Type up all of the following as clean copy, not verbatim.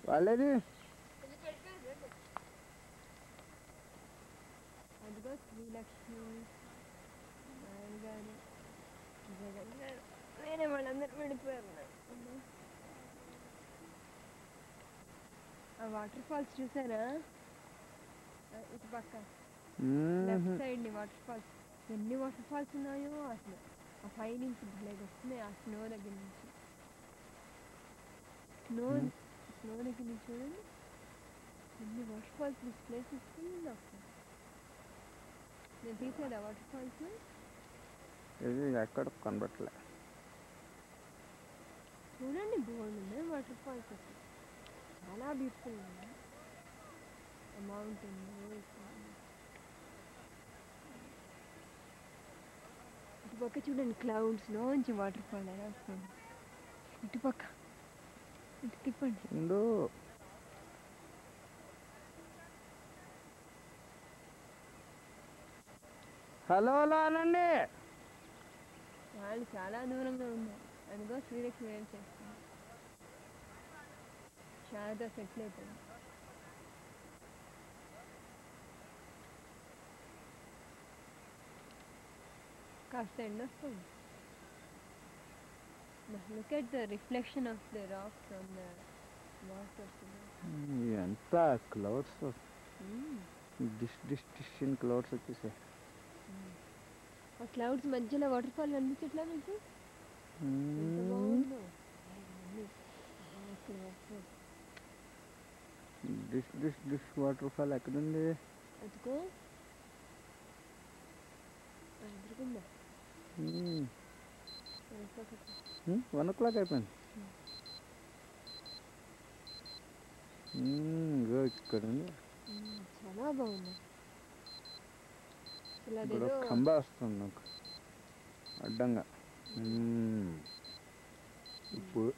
వాళ్ళేది అదిగో శ్రీలక్ష్మి నారాయణ గారు జగన్ గారు వేరే వాళ్ళందరూ వెళ్ళిపోయారు. ఆ వాటర్ ఫాల్స్ చూసారా? ఇటు పక్క లెఫ్ట్ సైడ్ ని వాటర్ ఫాల్స్. ఎన్ని వాటర్ ఫాల్స్ ఉన్నాయో అసలు. ఆ పై నుంచి బ్లేడ్ వస్తున్నాయి ఆ స్నో దగ్గర నుంచి. స్నో దగ్గర నుంచి చూడండి ఎన్ని water falls. This place is full of. నేను తీసేదా వాటర్ ఫాల్స్? ఇది ఎక్కడ కనబట్టలే. చూడండి బోర్డు ఉన్నాయి వాటర్ ఫాల్స్. అసలు చాలా బ్యూటిఫుల్ ఉన్నాయి. మౌంటైన్ ఇటుపక్క చూడండి క్లౌడ్స్లో నుంచి వాటర్ ఫాల్ ఎలా వస్తుంది. ఇటుపక్క ఇటు తిప్పండి. హలో హలో అనండి. వాళ్ళు చాలా దూరంగా ఉన్నారు. అదిగో శ్రీలక్ష్మి ఏం చేస్తుంది. శారద సెటిల్ అయిపోయింది. కాస్త ఎండ వస్తుంది. Look at the reflection of the rocks on the water. ఎంత క్లౌడ్స్ డిస్టిషన్ క్లౌడ్స్ వచ్చేసాయి. ఆ క్లౌడ్స్ మధ్యలో వాటర్ ఫాల్ కనిపించట్లా మీకు? ఎంత బాగుందో. డిష్ వాటర్ ఫాల్ ఎక్కడుంది? అదిగో ఎదురుకుందా. 1 o'clock అయిపోయింది. ఇక్కడ చాలా బాగుంది. ఇక్కడ ఖంబా వస్తుంది నాకు అడ్డంగా. ఇప్పుడు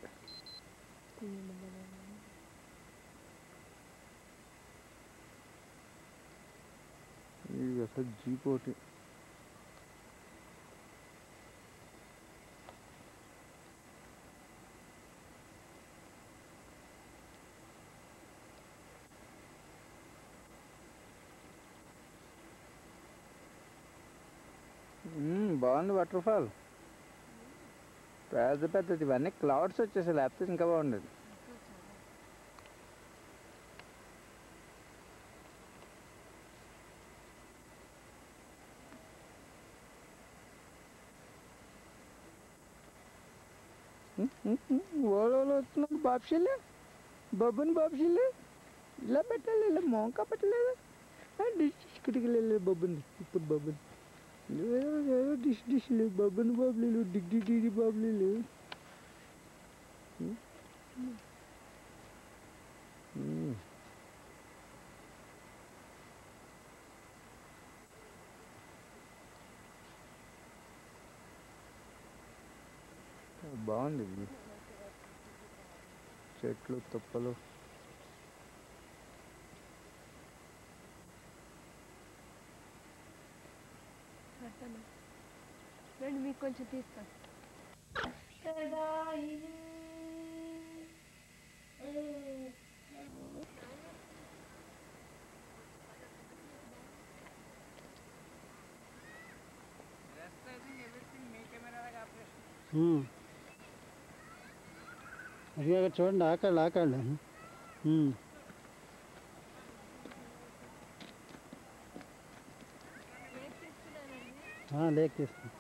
ఇది అసలు జీప్ ఒకటి. బాగుంది వాటర్ ఫాల్. పెద్ద పెద్దది. ఇవన్నీ క్లౌడ్స్ వచ్చేసాయి, లేకపోతే ఇంకా బాగుండేది. ఓలో వస్తున్నాడు బాప్షిల్లే. బబ్బుని బాప్షిల్లే ఇలా పెట్టాలి. ఇలా మోంకా పెట్టలేదు. ఇక్కడికి వెళ్ళలేదు బబ్బుని. ఇప్పుడు బబ్బుని డిష్ లేవు. బబ్బుని బాబులు డిగ్డి బాబులు లేవు. బాగుంది. చెట్లు తుప్పలు. రండి మీకు కొంచెం తీస్తా. అది చూడండి ఆకాళ్ళు లేక్ తీస్తాను.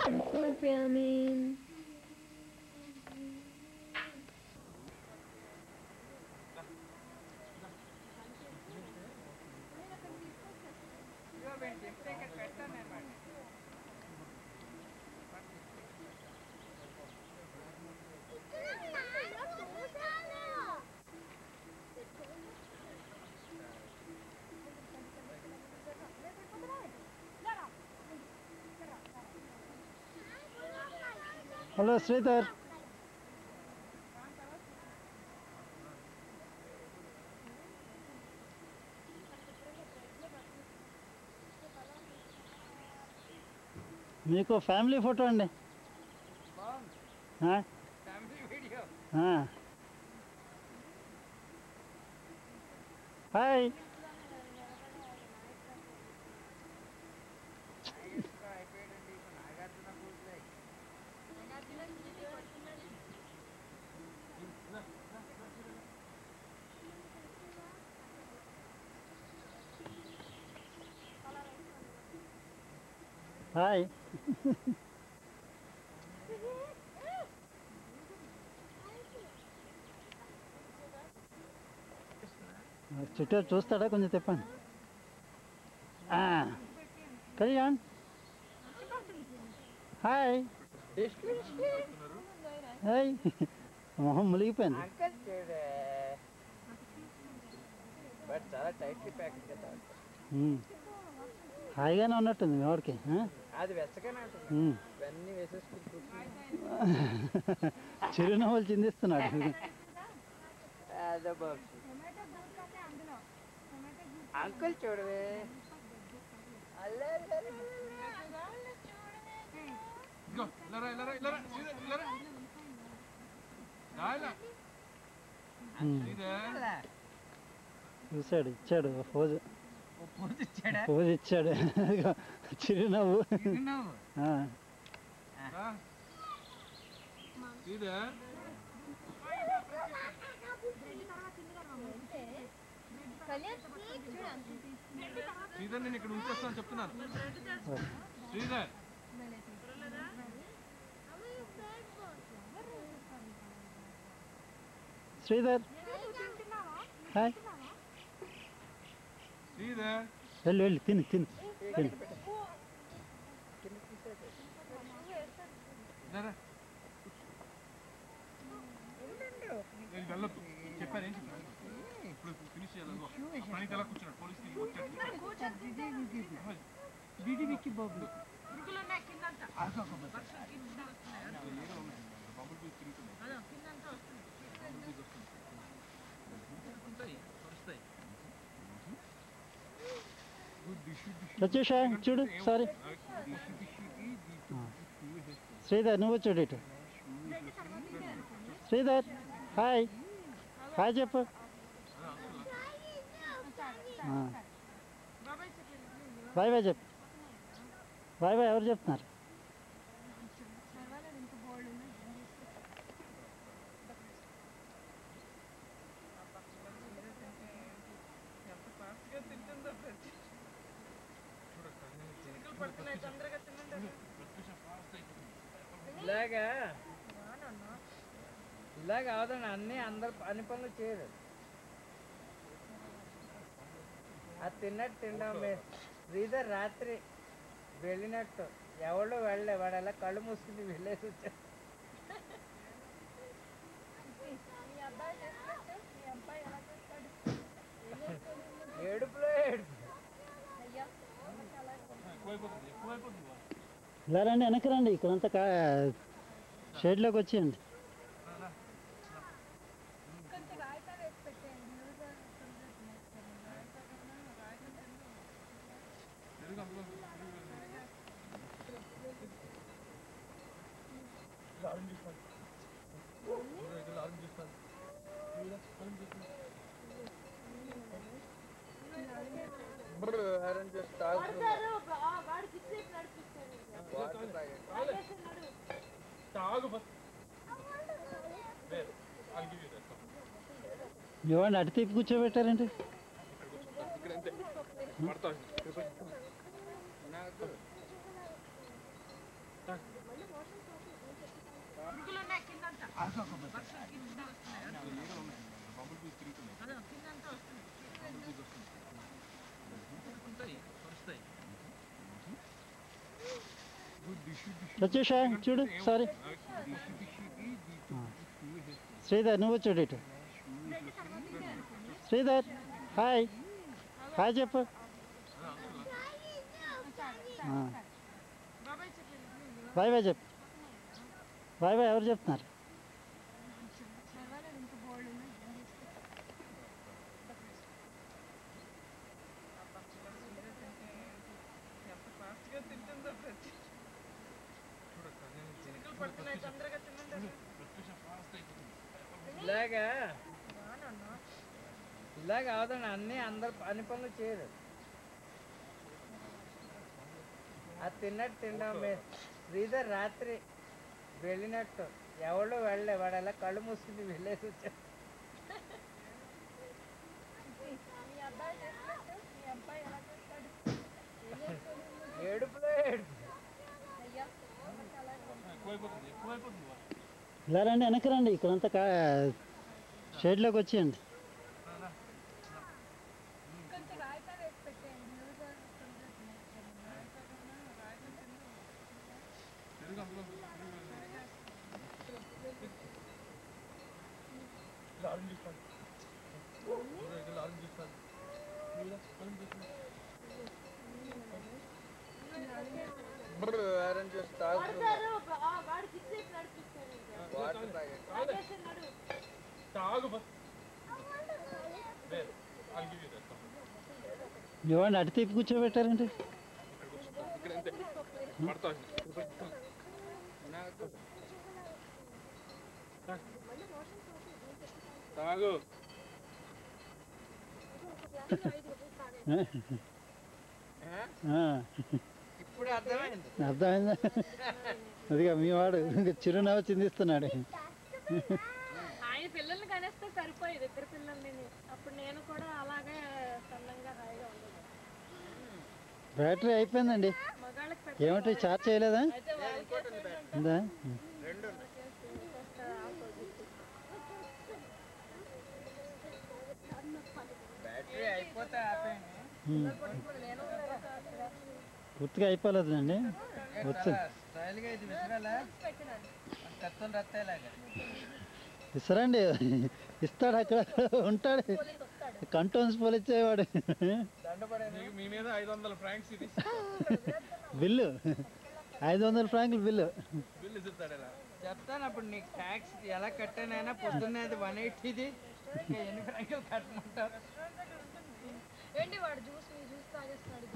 Yamin. హలో శ్రీధర్. మీకు ఫ్యామిలీ ఫోటో అండి. హాయ్. హాయ్. చుట్టూ చూస్తాడా కొంచెం చెప్పండి. కళ్యాణ్ హాయ్. హాయ్. మొహం ములిగిపోయింది. హాయిగానే ఉన్నట్టుంది మీ వాడికి. చిరునవ్వులు చిందిస్తున్నాడు. అంకుల్ చూడవే. చూసాడు, ఇచ్చాడు పోజు. పోజు ఇచ్చాడు. చిరునవ్వు. శ్రీధర్ నేను ఇక్కడ ఉంచేస్తాను చెప్తున్నాను. శ్రీధర్ శ్రీధర్ హాయ్. శ్రీధర్ వెళ్ళు వెళ్ళు తిను తిను తిను. వెళ్ళొద్దు చెప్పారు. ఏం చెప్పారు? ఇప్పుడు ఫినిష్ చేయాలి. ప్రణీత్ ఎలా కూర్చున్నాడు? పోలీస్ వచ్చేసా చూడు. సారీ శ్రీధర్, నువ్వు చూడు ఇటు. శ్రీధర్ హాయ్. హాయ్ చెప్పు. బాయ్ బాయ్ చెప్పు. బాయ్ బాయ్ ఎవరు చెప్తున్నారు? ఇలాగా అవదండి. అందరు అన్ని పనులు చేయరు. అది తిన్నట్టు తింటాం. శ్రీధర్ రాత్రి వెళ్ళినట్టు ఎవడు వెళ్ళే వాడు అలా కళ్ళు మూసుకుని వెళ్ళేసి వచ్చాడు. ఏడుపులో ఏడుపు. ఇలా రండి, వెనక్కి రండి. ఇక్కడంతా షేడ్లోకి వచ్చేయండి. ఇవ్వండి. అటు తిప్పి కూర్చోబెట్టారండి. వచ్చేసా చూడు సారీ శ్రీధర్ నువ్వు చూడు ఇటు శ్రీధర్ హాయ్ హాయ్ చెప్పు బాయ్ బాయ్ చెప్పు బాయ్ బాయ్ ఎవరు చెప్తున్నారు ఇలాగ అవదండి అందరు అన్ని పనులు చేయరు అది తిన్నట్టు తింటాం శ్రీధర్ రాత్రి వెళ్ళినట్టు ఎవడు వెళ్ళే వాడు అలా కళ్ళు మూసుకుని వెళ్ళేసి వచ్చాడు ఏడుపులో ఏడుపు ఇలా రండి వెనక్కి రండి ఇక్కడంతా షేడ్లోకి వచ్చేయండి ఇవ్వండి అటు తిప్పి కూర్చోబెట్టారండి ఇప్పుడు అర్థమైంది అర్థమైందా అదిగా మీ వాడు చిరునవ్వు చిందిస్తున్నాడు ఆయన పిల్లల్ని కనేస్తే సరిపోయేది ఇద్దరు పిల్లల్ని అప్పుడు నేను కూడా అలాగే సన్నంగా హాయిగా ఉండదు బ్యాటరీ అయిపోయిందండి ఏమిటి చార్జ్ చేయలేదా ఉందా పూర్తిగా అయిపోలేదండి వచ్చింది ఇస్తారండి ఇస్తాడు అక్కడ ఉంటాడు కంటోన్స్ పోలిచ్చేవాడు బిల్లు 500 ఫ్రాంకులు బిల్లు చెప్తాను అప్పుడు నీకు ట్యాక్స్ ఎలా కట్టానైనా పొద్దున్నే అది 180 ఎన్ని ఫ్రాంకులు కట్టమంటారు ఏంటి వాడు జ్యూస్ తాగేస్తున్నాడు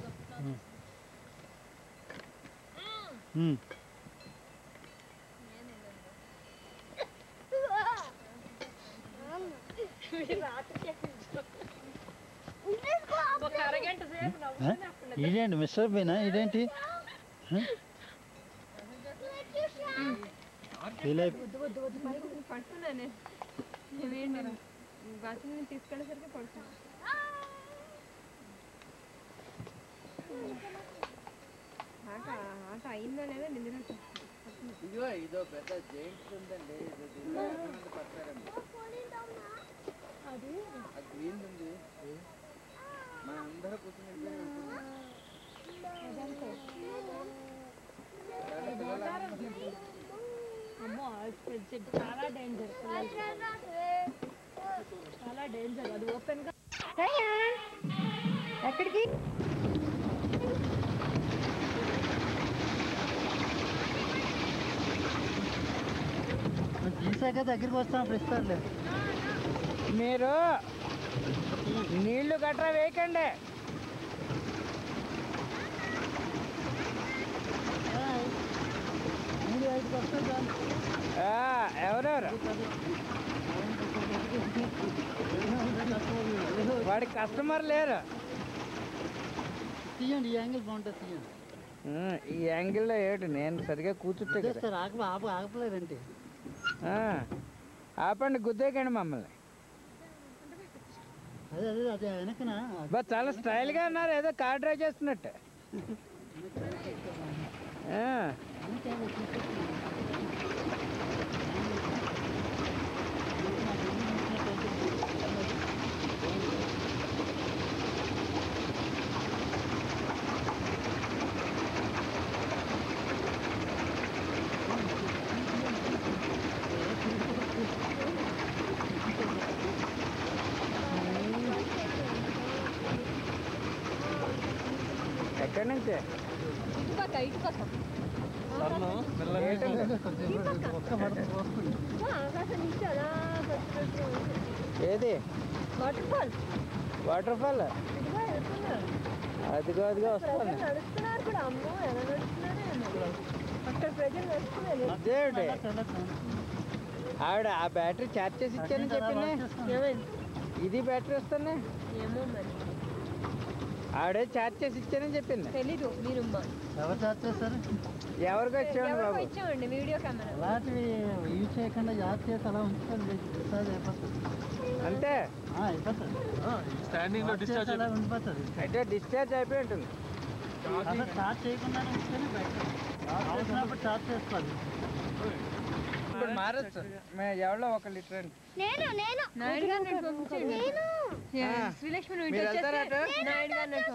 ఇదేంటి మిస్టర్ బీనా ఇదేంటి పడుతున్నాను బాత్రూమ్ తీసుకెళ్ళేసరికి పడుతున్నాను ఆట అయిందో లేదో నిండుగా ఇదిగో ఇదో పెద్ద జైంట్స్ ఉందండి పడతారండి అది గ్రీన్ ఉంది మన అందరూ కూర్చుని అమ్మో చాలా డేంజర్ చాలా డేంజర్ అది ఓపెన్ గా ఎక్కడికి తీసాక దగ్గరికి వస్తాం అప్పుడు ఇస్తారులే మీరు నీళ్లు గట్రా వేయకండి ఎవరెవరు వాడి కస్టమర్ లేరు తీయండి ఈ యాంగిల్ బాగుంటుంది తీయండి ఈ యాంగిల్లో ఏడు నేను సరిగా కూర్చుంటే సార్ ఆగలేదండి ఆపండి గుద్దేకండి మమ్మల్ని అదే అదే అదే వెనకనా బట్ చాలా స్టైల్గా ఉన్నారు ఏదో కార్ డ్రైవ్ చేస్తున్నట్టు ఎక్కడి నుంచి ఇటు పక్క ఆకాశం నుంచి అలా ఏది వాటర్ ఫాల్ వాటర్ ఫాల్ ఇదిగో వెళ్తున్నారు అదిగో అదిగో వస్తుంది నడుస్తున్నారు కూడా అమ్మో ఎలా నడుస్తున్నారో అక్కడ ప్రజలు నడుస్తున్నారు అదేమిటి ఆవిడ ఆ బ్యాటరీ ఛార్జ్ చేసి ఇచ్చానని చెప్పింది ఏమైంది ఇది బ్యాటరీ వస్తుంది ఏమో మరి ఆవిడే ఛార్జ్ చేసి ఇచ్చానని చెప్పింది తెలీదు మీరు ఎవరు చార్జ్ చేస్తారు ఎవరికి వచ్చాడు బాబు ఇచ్చామండి వీడియో కెమెరా అలాంటివి యూజ్ చేయకుండా జాగ్రత్త చేసి అలా ఉంచుకోండి డిశ్చార్జ్ అయిపోతుంది అంతే అయిపోతుంది స్టాండింగ్ లో డిశ్చార్జ్ అలా ఉండిపోతుంది అయితే డిశ్చార్జ్ అయిపోయి ఉంటుంది అసలు చార్జ్ చేయకుండా ఉంచుకొని బయట అవసరప్పుడు చార్జ్ చేసుకోవాలి ఇప్పుడు మారచ్చు ఎవరో ఒక లీటర్ అండి నాయుడు గారు శ్రీలక్ష్మి నువ్వు మీరు ఇటు వెళ్తారా వచ్చేస్తే అటు? నాయుడు గారు నడిపి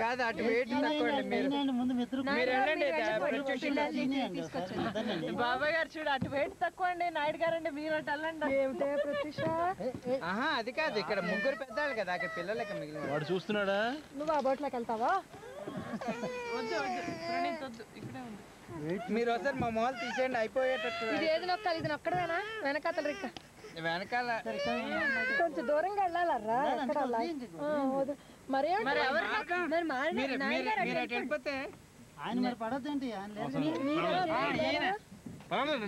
కాదు అటు వెయిట్ తక్కువండి మీరు ముందు మిత్రులు మీరు వెళ్ళండి బాబాయ్ గారు చూడు అటు వెయిట్ తక్కువ అండి నాయుడు గారు అండి మీరు అటు వెళ్ళండి ఏమిటే ప్రత్యూష ఆహా అది కాదు ఇక్కడ ముగ్గురు పెద్దవాళ్ళు కదా అక్కడ పిల్లలకి మిగిలిన వాడు చూస్తున్నాడా నువ్వు ఆ బోట్లోకి వెళ్తావా వద్దు వద్దు ప్రణీత్ వద్దు ఇక్కడే ఉంది మీరు ఒకసారి మా మొహలు తీసేయండి అయిపోయేటట్టు ఇది ఏది నొక్కాలి ఇది నొక్కడమేనా వెనకాతల రిక్క వెనకాల కొంచెం దూరంగా వెళ్ళాలరా ఎక్కడ మరి మరి ఎవరు మరి మారి మీరు మీరు మీరు అటు వెళ్ళిపోతే ఆయన మరి పడద్దేంటి ఆయన లేదు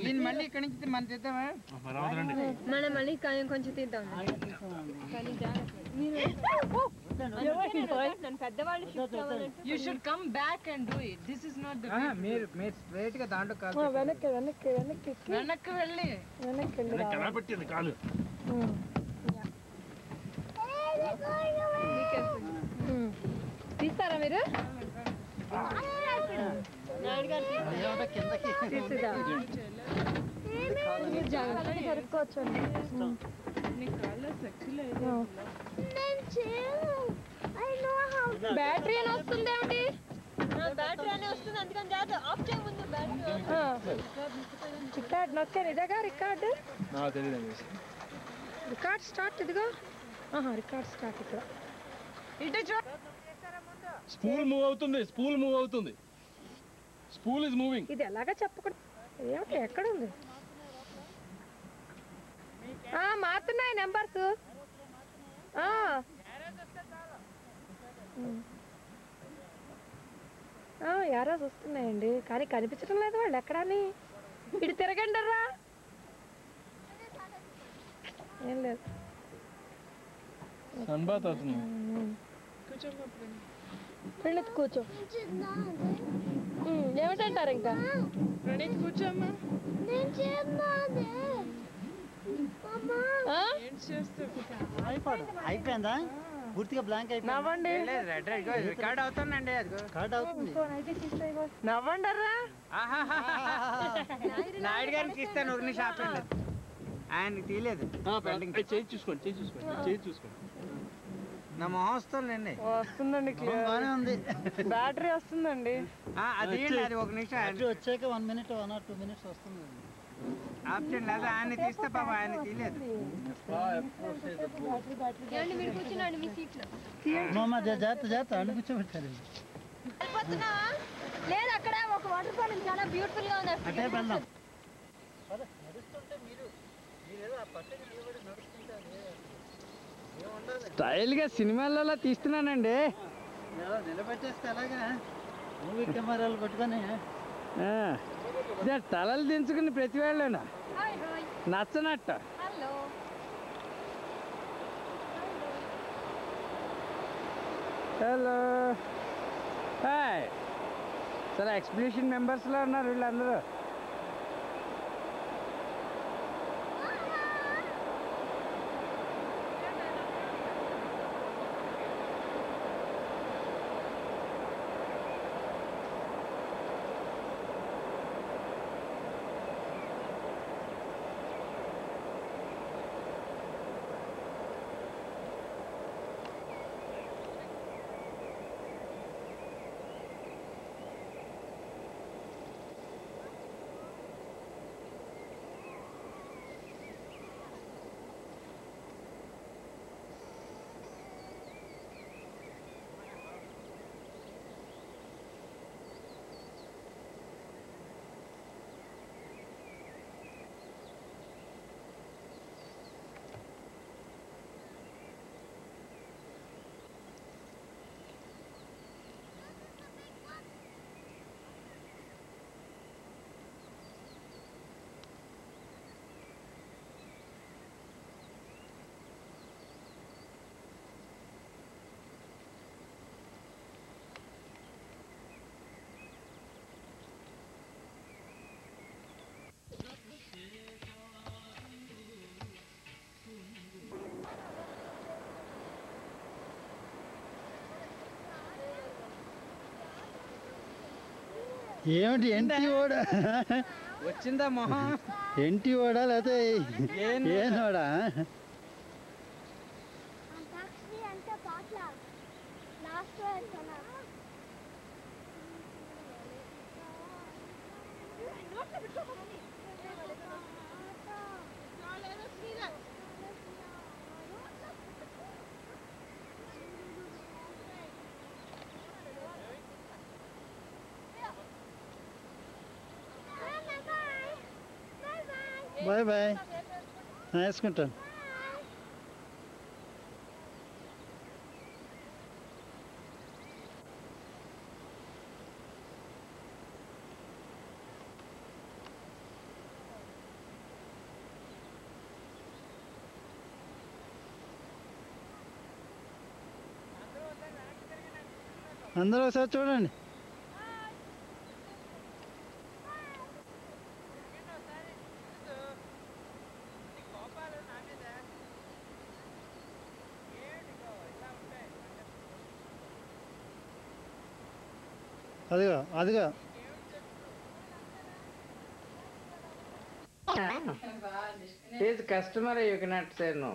ఈయన మళ్ళీ ఇక్కడి నుంచి మన తీద్దామా మనం మళ్ళీ కొంచెం తీద్దాం కానీ జాగ్రత్త. మీరు నన్ను పెద్దవాళ్ళు shift అవ్వాలంటే you should come back and do it this is not the మీరు మీరు స్ట్రైట్ గా దాంట్లో కాదు వెనక్కి వెనక్కి వెనక్కి వెనక్కి వెళ్ళి వెనక్కి వెళ్ళి ఎలా పెట్టింది కాలు తీస్తారా మీరు కిందకి తీసిదా జాగ్రత్తగా జరుపుకోవచ్చు నీ కాళ్ళు సెక్చువల్ బ్యాటరీ అని వస్తుంది ఏమిటి బ్యాటరీ అని వస్తుంది అందుకని జాగ్రత్త ఆఫ్ చేయ ముందు బ్యాటరీ రికార్డ్ నొక్కాను ఇదేగా రికార్డు రికార్డ్ స్టార్ట్ ఇదిగో రికార్డ్ స్టార్ట్ ఇక్కడ ఇటు చూ స్పూల్ మూవ్ అవుతుంది స్పూల్ మూవ్ అవుతుంది స్పూల్ ఇస్ మూవింగ్ ఇది ఎలాగా చెప్పకూడదు ఏమిటి ఎక్కడ ఉంది మారుతున్నాయి నెంబర్స్ యారోస్ వస్తున్నాయండి కానీ కనిపించడం లేదు వాళ్ళు ఎక్కడని ఇటు తిరగండి రా ఏం లేదు సన్ బాత్ అవుతుంది ప్రణీత్ కూర్చో ఏమిటంటారు ఇంకా ప్రణీత్ కూర్చోమ్మా ఏం చేస్తావు అయిపోయిందా పూర్తిగా బ్లాంక్ అయిపోయింది నవ్వండి రికార్డ్ అవుతుందండి అది కార్డ్ అవుతుంది నవ్వండి రా నాయుడు గారికి ఇస్తాను ఒక నిమిషం ఆపండి ఆయనకి తీయలేదు చేయి చూసుకోండి చేయి చూసుకోండి చేయి చూసుకోండి నా మొహం వస్తుందండి వస్తుందండి బాగానే ఉంది బ్యాటరీ వస్తుందండి అది అది ఒక నిమిషం బ్యాటరీ వచ్చాక 1 minute 1 or 2 minutes వస్తుంది ఆప్షన్ లేదు ఆయన తీస్తే పాప ఆయన తీయలేదు మీరు కూర్చున్నాండి మీ సీట్లో అమ్మమ్మ జాగ్రత్త జాగ్రత్త అన్ని కూర్చోబెట్టారు లేదు అక్కడ ఒక వాటర్ ఫాల్ చాలా బ్యూటిఫుల్ గా ఉంది అటే వెళ్దాం స్టైల్ గా సినిమాలలో తీస్తున్నానండి నిలబెట్టేస్తే అలాగా మూవీ కెమెరాలు పట్టుకొని తలలు దించుకుని ప్రతి వాళ్ళను నచ్చనట్ట హలో హలో హాయ్ చాలా ఎక్స్ప్రెషన్ మెంబర్స్లో ఉన్నారు వీళ్ళందరూ ఏమిటి ఎంటి ఓడా వచ్చిందా మొహం ఎంటి ఓడా లేకపోతే ఏనోడా బాయ్ బాయ్ వేసుకుంటాను అందరూ ఒకసారి చూడండి అదిగో అదిగో is customer you cannot say no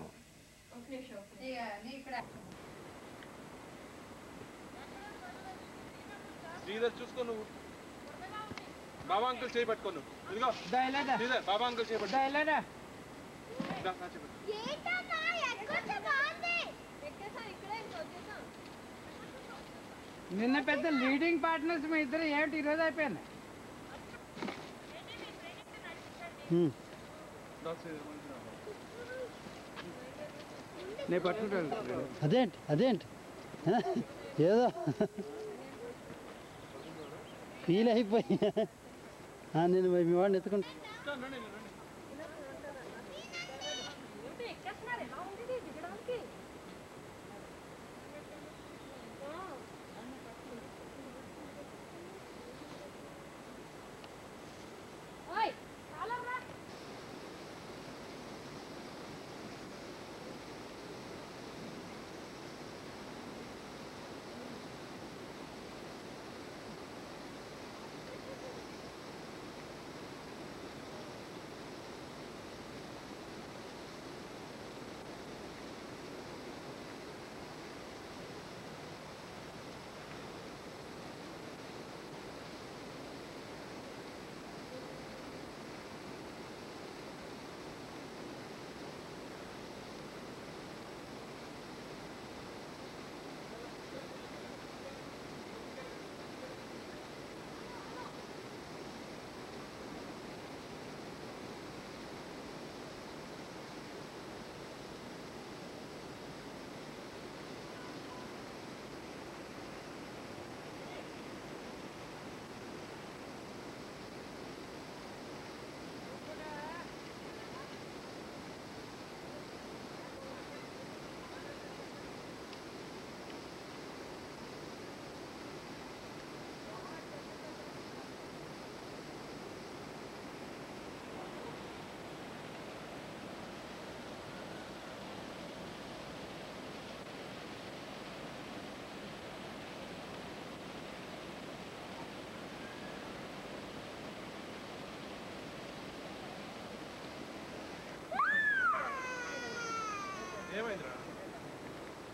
Sridhar చూసుకో నువ్వు బాబా అంకుల్ చేయి పట్టుకో నువ్వు ఇదిగో శ్రీధర్ బాబా అంకుల్ చేయి పట్టుకో నిన్న పెద్ద లీడింగ్ పార్ట్నర్స్ మీ ఇద్దరు ఏమిటి ఈరోజు అయిపోయింది నేను పట్టుకుంటాను అదేంటి అదేంటి ఏదో ఫీల్ అయిపోయి నేను మీ వాడిని ఎత్తుకుంటా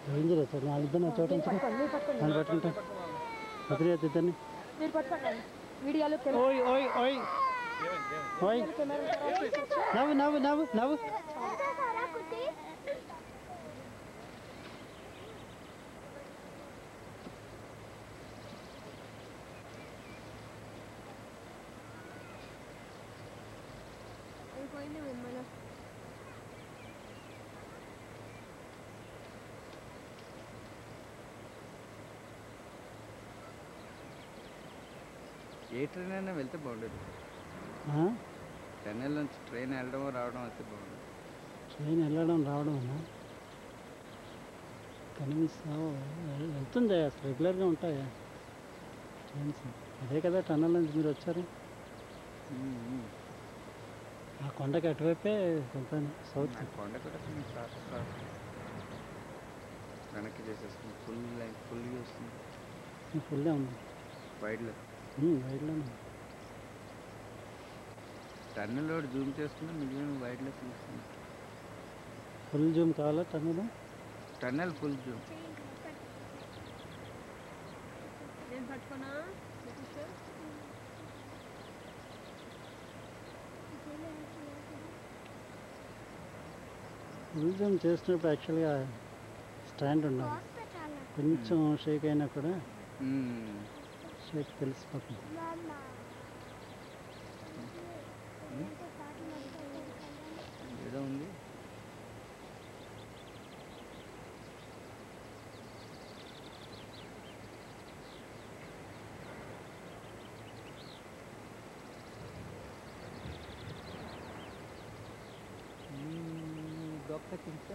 ఏం చేయలేదు నా ఇద్దరు చోట నన్ను పట్టుకుంటాను వదిలేదు ఇద్దరిని ఓయ్ ఓయ్ ఓయ్ ఓయ్ నవ్వు నవ్వు నవ్వు నవ్వు ఏ ట్రైన్ అయినా వెళ్తే బాగుండేది చెన్నై నుంచి ట్రైన్ వెళ్ళడం రావడం అయితే బాగుండేది ట్రైన్ వెళ్ళడం రావడం అన్నా కనీసం వెళ్తుంది అసలు రెగ్యులర్గా ఉంటాయా ట్రైన్స్ అదే కదా టన్నల్ నుంచి మీరు వచ్చారు ఆ కొండకి అటువైపే వెళ్తాను సౌత్ కొండ కూడా వెనక్కి చేసేసుకుని ఫుల్ లైన్ ఫుల్గా వస్తుంది ఫుల్గా ఉంది వైడ్లో వైడ్లోనే టన్నెల్ ఒకటి జూమ్ చేసుకుని మిగిలిన వైడ్లో తీసుకుని ఫుల్ జూమ్ కావాలా టన్నులు? Tunnel full Zoom. నేను పట్టుకోనా సతీష్? ఫుల్ జూమ్ చేసినప్పుడు యాక్చువల్గా స్టాండ్ ఉండాలి. కొంచెం షేక్ అయినా కూడా షేక్ తెలిసిపోతుంది. ఏదో ఉంది. పట్టింది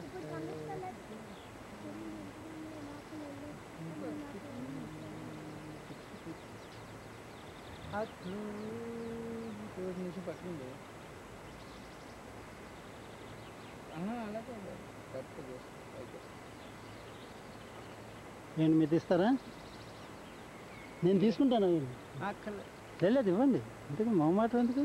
అలాగే నేను మీరు తీస్తారా? నేను తీసుకుంటాను. లేదు ఇవ్వండి. ఎందుకు మొహమాటం ఎందుకు?